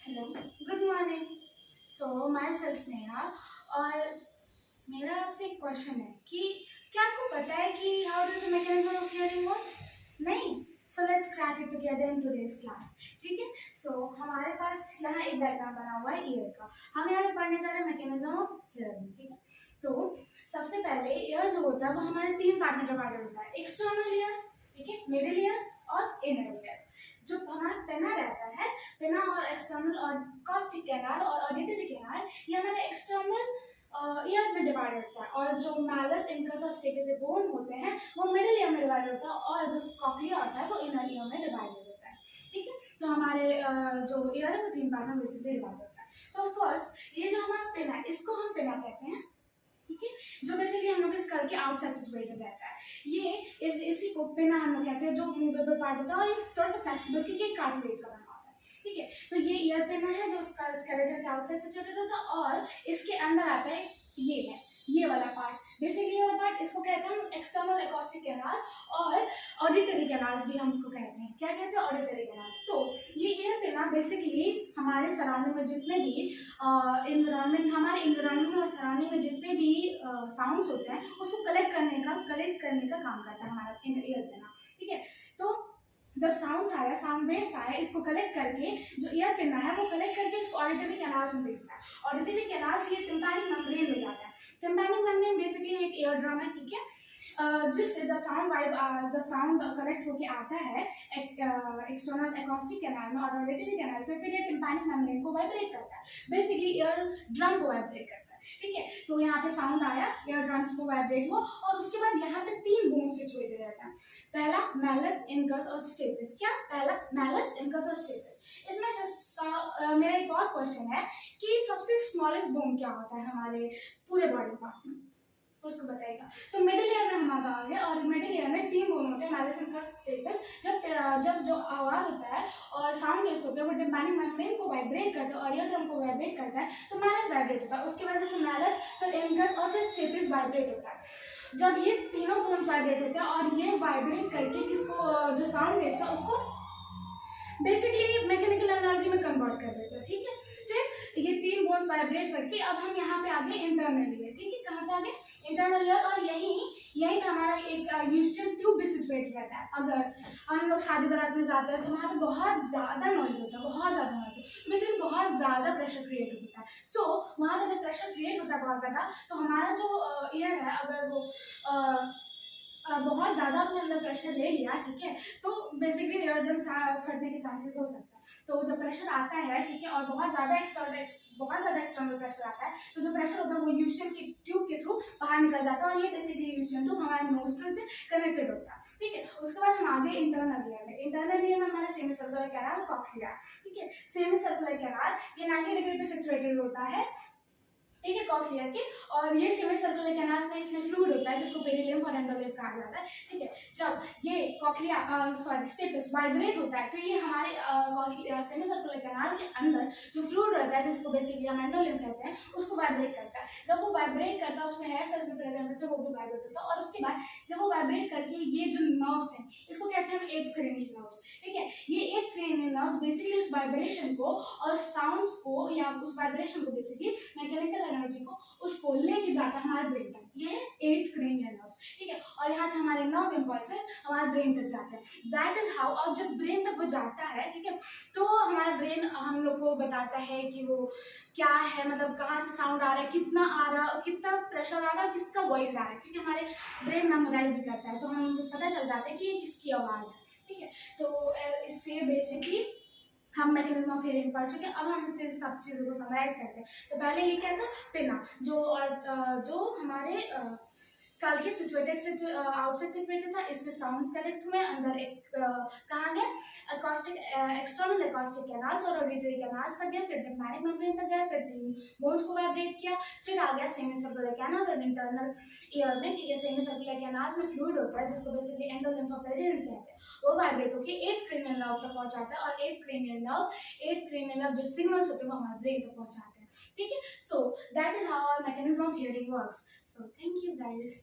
Hello, good morning. So my self Sneha. और मेरा आपसे एक क्वेश्चन है कि क्या आपको पता है कि how does the mechanism of hearing works? नहीं। So let's crack it together in today's class. ठीक है। सो हमारे पास यहाँ एक डायग्राम बना हुआ है ईयर का। हम यहाँ पे पढ़ने जा रहे हैं मैकेनिज्म ऑफ हियरिंग। ठीक है। तो सबसे पहले ईयर जो होता है वो हमारे तीन पार्ट में डिवाइडेड होता है, एक्सटर्नल ईयर, ठीक है, मिडिल ईयर और इनर ईयर। जो हमारा पेना रहता है, पेना और एक्सटर्नल और कॉस्टिक कैनाल और ऑडिटरी कैनाल, ये हमारे एक्सटर्नल ईयर में डिवाइड होता है। और जो मैलस, इनकस और स्टेपस बोन होते हैं वो मिडिल ईयर में डिवाइड होता है, और जो कॉक्लिया होता है वो इनर ईयर में डिवाइड होता है। ठीक है। तो हमारे जो ईयर है वो तीन पार्ट में बेसिकली डिवाइड होता है। तो फर्स्ट ये जो हमारा पेना है इसको हम पेना कहते हैं। ठीक है। जो बेसिकली हम लोग के स्कल के आउटसाइड सिचुएटेड रहता है, ये इसी को पेना हम लोग कहते हैं, जो मूवेबल पार्ट होता है और ये थोड़ा सा फ्लेक्सिबल क्योंकि ये कार्टिलेज का बना होता है। ठीक है। तो ये ईयर पेना है जो स्केलेटन के आउटसाइड सिचुएटेड होता है, और इसके अंदर आता है ये है ये वाला पार्ट। बेसिकली ये वाला पार्ट इसको कहते हैं हम एक्सटर्नल एकॉस्टिक कैनाल, और ऑडिटरी कैनाल्स भी हम इसको कहते हैं। क्या कहते हैं? Auditory canals. तो ये ईयर पेना बेसिकली हमारे सराउंडिंग में जितने भी हमारे इन्वायरमेंट और सराउंडिंग में जितने भी साउंड्स होते हैं उसको कलेक्ट करने का काम करता है हमारा ईयर पेना। ठीक है। तो जब साउंड वेव्स आया, इसको कलेक्ट करके जो ईयर पिन है वो कलेक्ट करके इसको ऑडिटरी कैनाल्स में भेजता है। ऑडिटरी कैनाल्स ये टिम्पैनिक मेम्ब्रेन में जाता है। टिम्पैनिक मेम्ब्रेन बेसिकली एक ईयर ड्रम है। ठीक है। जिससे जब साउंड कलेक्ट होके आता है एक्सटर्नल एकॉस्टिक कैनाल में और ऑडिटरी कैनाल पे, फिर ये टिम्पैनिक मेम्ब्रेन को वाइब्रेट करता है, बेसिकली ईयर ड्रम को वाइब्रेट करता है। ठीक है। तो यहाँ पे साउंड आया, ईयर ड्रम्स को वाइब्रेट हुआ, और उसके बाद यहाँ पे तीन बोन सिचुएटेड रहता है। पहला मैलस, इनकस और स्टेपस। क्या? पहला मैलस, इनकस और स्टेपस। इसमें से मेरा एक और क्वेश्चन है कि सबसे स्मॉलेस्ट बोन क्या होता है हमारे पूरे बॉडी पार्ट्स में, उसको बताएगा। तो मिडिल ईयर में हमारा है, और मिडिल ईयर में तीन बोन होते हैं, मैलस, इनकस, स्टेपस। जब जो आवाज होता है और साउंड वेव्स होते हैं वो टिम्पैनिक मेम्ब्रेन को वाइब्रेट करता है और ईयर ड्रम को वाइब्रेट करता है, तो मैलस वाइब्रेट होता है। उसके वजह से मैलस, फिर इनकस और फिर स्टेपस वाइब्रेट होता है। जब ये तीनों बोन्स वाइब्रेट होते हैं और ये वाइब्रेट करके किसको, जो साउंड वेव्स है उसको बेसिकली मैकेनिकल एनर्जी में कन्वर्ट कर देते हैं। ठीक है। फिर ये तीन बोन्स वाइब्रेट करके अब हम यहाँ पे आगे इंटरनल ईयर। ठीक है। कहाँ पे आगे? Internal ear. और यहीं पे हमारा एक यूस्टन ट्यूब भी सिचुएटेड रहता है। अगर हम लोग शादी बारात में जाते हैं तो वहाँ पे बहुत ज़्यादा नॉइज होता है, बहुत ज़्यादा नॉइज होता है, तो बेसिकली बहुत ज़्यादा प्रेशर क्रिएट होता है। सो वहाँ पे जब प्रेशर क्रिएट होता है बहुत ज़्यादा, तो हमारा जो ईयर है अगर वो बहुत ज़्यादा अपने अंदर प्रेशर ले लिया, ठीक है, तो बेसिकली ईयर ड्रम फटने के चांसेस हो सकता है। तो जब प्रेशर आता है, ठीक है, और बहुत ज़्यादा एक्सटर्नल प्रेशर आता है, तो जो प्रेशर होता है वो यूस्टन की ट्यूब के थ्रू बाहर निकल जाता है, और ये बेसिकली यूस्टन ट्यूब हमारे नोस्ट्रल से कनेक्टेड होता है। ठीक है। उसके बाद हम आगे इंटरनल ईयर में। इंटरनल ईयर में हमारा सेमी सर्कुलर कैनाल, कॉक्लिया। ठीक है। सेमी सर्कुलर कैनाल ये 90 डिग्री पे सिचुएटेड होता है। ठीक है, कॉक्लिया के। और ये सेमी सर्कुलर कैनाल में इसमें फ्लूइड होता है जिसको पेरिलियम और एंडोलियम कहा जाता है। ठीक है। जब ये स्टेपस वाइब्रेट होता है, तो ये हमारे सेमी सर्कुलर कैनाल के अंदर जो फ्लूइड रहता है जिसको बेसिकली हम एंडोलियम कहते हैं, उसको वाइब्रेट करता है। जब वो वाइब्रेट करता है उसमें हेयर सेल्स भी प्रेजेंट होते हैं, वो भी वाइब्रेट होता है। और उसके बाद जब वो वाइब्रेट करके ये जो नर्व्स हैं इसको कहते हैं हम एट क्रेनियल नर्व्स। ठीक है। ये एट क्रेनियल नर्व्स बेसिकली उस वाइब्रेशन को और साउंड्स को, या उस वाइब्रेशन को बेसिकली मैकेनिकल एनर्जी को उसको लेके जाता है हमारे ब्रेन तक। ये है एट्थ क्रेनियल नर्व्स। ठीक है। और यहाँ से हमारे नर्व इम्पल्सेस हमारे ब्रेन तक जाते हैं। That is how. अब जब ब्रेन तक वो जाता है, ठीक है, तो हमारा ब्रेन हम लोग को बताता है कि वो क्या है, मतलब कहाँ से साउंड आ रहा है, कितना आ रहा है, कितना प्रेशर आ रहा है, किसका वॉइस आ रहा है, क्योंकि हमारे ब्रेन मेमोराइज भी करता है, तो हम पता चल जाता है कि ये किसकी आवाज़ है। ठीक है। तो इससे बेसिकली हम मैकेनिज्म ऑफ हियरिंग पढ़ चुके हैं। अब हम इससे सब चीज़ों को समराइज करते हैं। तो पहले ये क्या था? पिना, जो हमारे स्कल के आउटसाइड सिचुएटेड था। इसमें साउंड्स कलेक्ट हुए, अंदर एक कहाँ गया? एक्सटर्नल एकॉस्टिक कैनाल्स और ऑडिटरी कैनाल्स तक गया, फिर टिम्पैनिक मेम्ब्रेन तक गया, फिर तीन बोन्स को वाइब्रेट किया, फिर आ गया सेमी सर्कुलर कैनाल और इंटरनल ईयर में। ठीक है। सेमी सर्कुलर कैनाल्स में फ्लूइड होता है जिसको बेसिकली एंडोलिम्फ ऑफ पेरियड कहते हैं, वो वाइब्रेट होकर एट क्रेनियल नर्व तक पहुंचाता है, और एट क्रेनियल नर्व जो सिग्नल्स होते हैं वो हमारे ब्रेन तक पहुंचाते हैं। ठीक है। So that is how our mechanism of hearing works. So thank you guys.